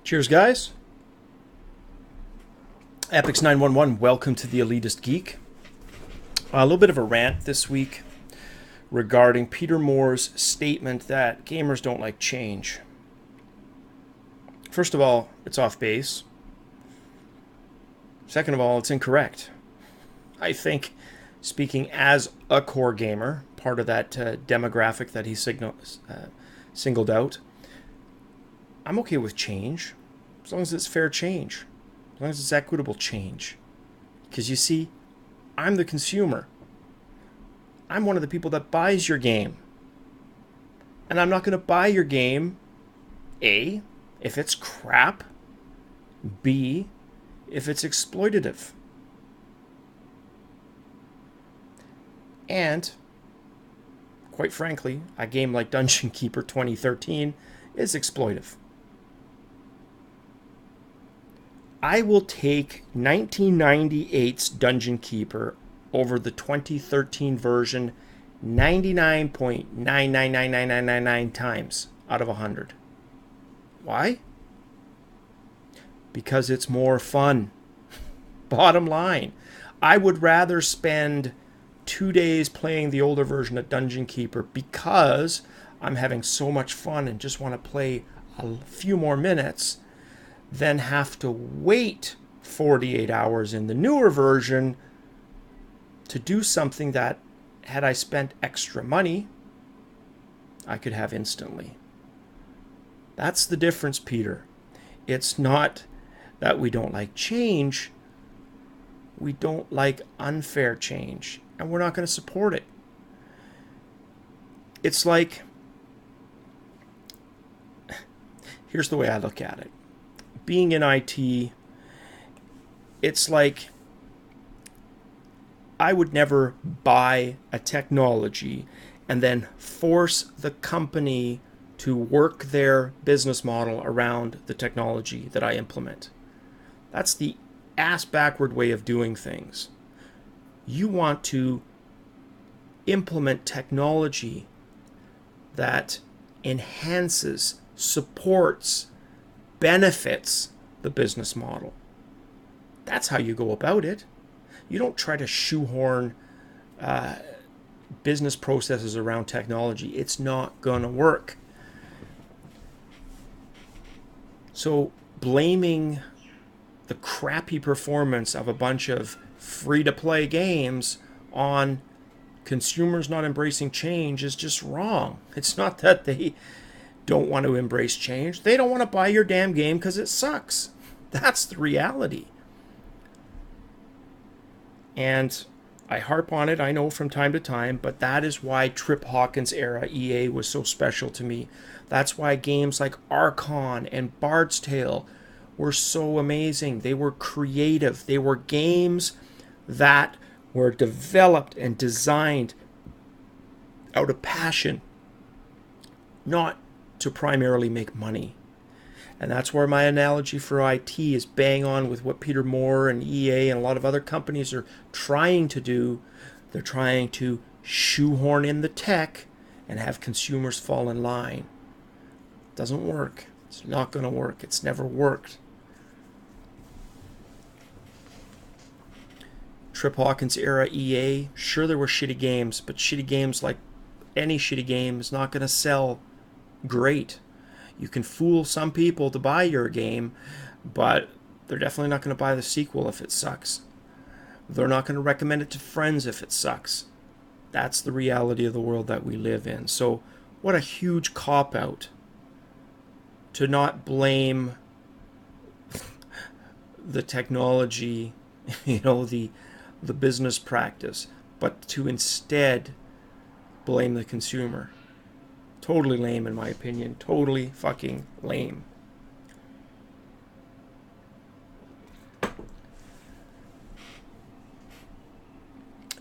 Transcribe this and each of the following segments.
Cheers, guys. Epyx911, welcome to the Elitist Geek. A little bit of a rant this week regarding Peter Moore's statement that gamers don't like change. First of all, it's off base. Second of all, it's incorrect. I think, speaking as a core gamer, part of that demographic that he singled out, I'm okay with change, as long as it's fair change, as long as it's equitable change. Because you see, I'm the consumer. I'm one of the people that buys your game. And I'm not going to buy your game, A, if it's crap, B, if it's exploitative. And, quite frankly, a game like Dungeon Keeper 2013 is exploitive. I will take 1998's Dungeon Keeper over the 2013 version 99.999999 times out of 100. Why? Because it's more fun. Bottom line. I would rather spend 2 days playing the older version of Dungeon Keeper because I'm having so much fun and just want to play a few more minutes than have to wait 48 hours in the newer version to do something that, had I spent extra money, I could have instantly. That's the difference, Peter. It's not that we don't like change. We don't like unfair change, and we're not going to support it. It's like, here's the way I look at it. Being in IT, it's like I would never buy a technology and then force the company to work their business model around the technology that I implement. That's the ass-backward way of doing things. You want to implement technology that enhances, supports, benefits the business model. That's how you go about it. You don't try to shoehorn business processes around technology. It's not going to work. So blaming the crappy performance of a bunch of free-to-play games on consumers not embracing change is just wrong. It's not that they don't want to embrace change. They don't want to buy your damn game because it sucks. That's the reality. And I harp on it, I know, from time to time, but that is why Trip Hawkins era EA was so special to me. That's why games like Archon and Bard's Tale were so amazing. They were creative. They were games that were developed and designed out of passion, not to primarily make money. And that's where my analogy for IT is bang on with what Peter Moore and EA and a lot of other companies are trying to do. They're trying to shoehorn in the tech and have consumers fall in line. It doesn't work. It's not going to work. It's never worked. Trip Hawkins era EA, sure there were shitty games, but shitty games, like any shitty game, is not going to sell great. You can fool some people to buy your game, but they're definitely not going to buy the sequel if it sucks. They're not going to recommend it to friends if it sucks. That's the reality of the world that we live in. So what a huge cop-out to not blame the technology, the business practice, but to instead blame the consumer. Totally lame, in my opinion. Totally fucking lame.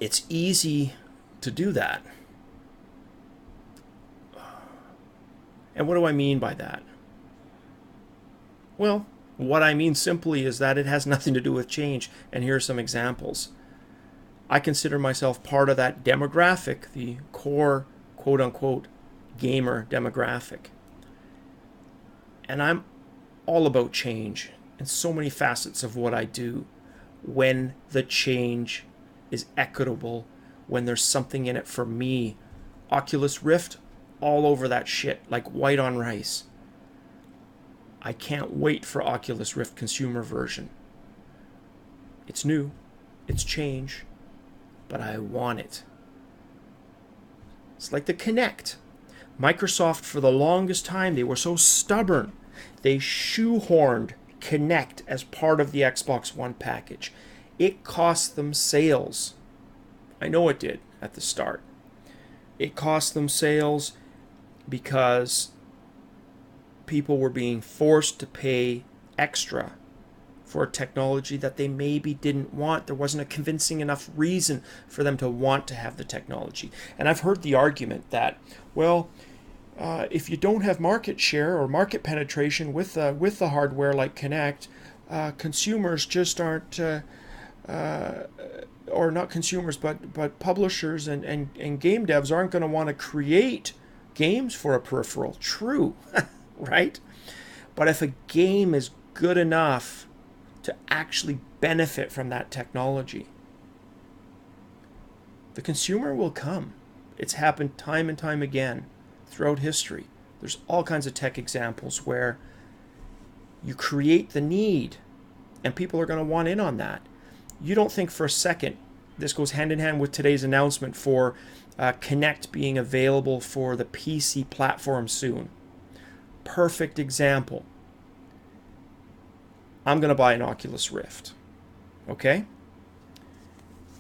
It's easy to do that. And what do I mean by that? Well, what I mean simply is that it has nothing to do with change. And here are some examples. I consider myself part of that demographic, the core, quote-unquote, gamer demographic. And I'm all about change and so many facets of what I do when the change is equitable, when there's something in it for me. Oculus Rift, all over that shit, like white on rice. I can't wait for Oculus Rift consumer version. It's new, it's change, but I want it. It's like the Kinect. Microsoft, for the longest time, they were so stubborn. They shoehorned Kinect as part of the Xbox One package. It cost them sales. I know it did at the start. It cost them sales because people were being forced to pay extra for a technology that they maybe didn't want. There wasn't a convincing enough reason for them to want to have the technology. And I've heard the argument that, well, if you don't have market share or market penetration with the hardware like Kinect, consumers just aren't, or not consumers, but publishers and game devs aren't going to want to create games for a peripheral. True, right? But if a game is good enough to actually benefit from that technology, the consumer will come. It's happened time and time again throughout history. There's all kinds of tech examples where you create the need and people are going to want in on that. You don't think for a second, this goes hand in hand with today's announcement for Kinect being available for the PC platform soon. Perfect example. I'm going to buy an Oculus Rift, okay?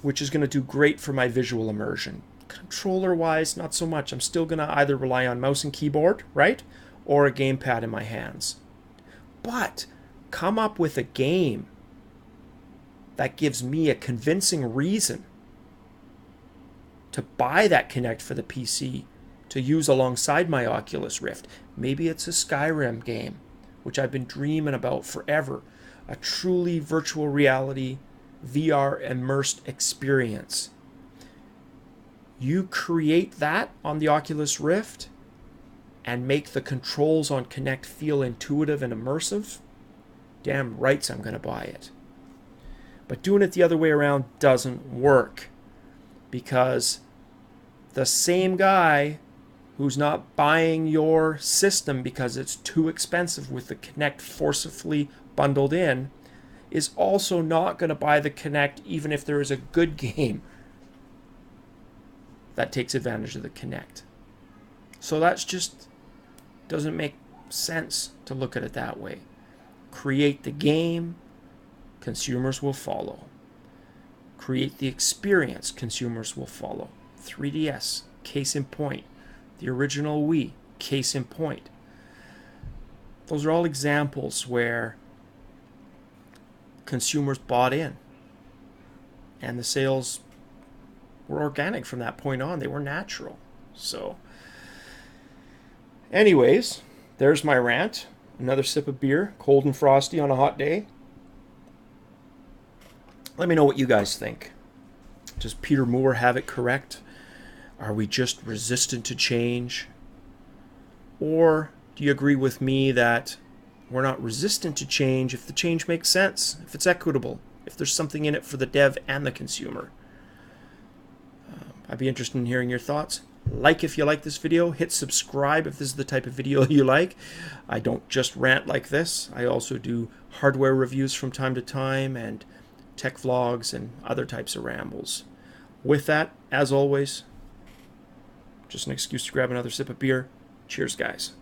Which is going to do great for my visual immersion. Controller-wise, not so much. I'm still going to either rely on mouse and keyboard, right? Or a gamepad in my hands. But come up with a game that gives me a convincing reason to buy that Kinect for the PC to use alongside my Oculus Rift. Maybe it's a Skyrim game, which I've been dreaming about forever. A truly virtual reality, VR immersed experience. You create that on the Oculus Rift and make the controls on Kinect feel intuitive and immersive, damn rights I'm going to buy it. But doing it the other way around doesn't work, because the same guy who's not buying your system because it's too expensive with the Kinect forcibly bundled in is also not going to buy the Kinect even if there is a good game that takes advantage of the Kinect. So that's just doesn't make sense to look at it that way. Create the game, consumers will follow. Create the experience, consumers will follow. 3DS, case in point. The original Wii, case in point. Those are all examples where consumers bought in and the sales were organic from that point on. They were natural. So anyways, there's my rant. Another sip of beer, cold and frosty on a hot day. Let me know what you guys think. Does Peter Moore have it correct? Are we just resistant to change? Or do you agree with me that we're not resistant to change if the change makes sense, if it's equitable, if there's something in it for the dev and the consumer? I'd be interested in hearing your thoughts. Like if you like this video, hit subscribe if this is the type of video you like. I don't just rant like this. I also do hardware reviews from time to time and tech vlogs and other types of rambles. With that, as always, just an excuse to grab another sip of beer. Cheers, guys.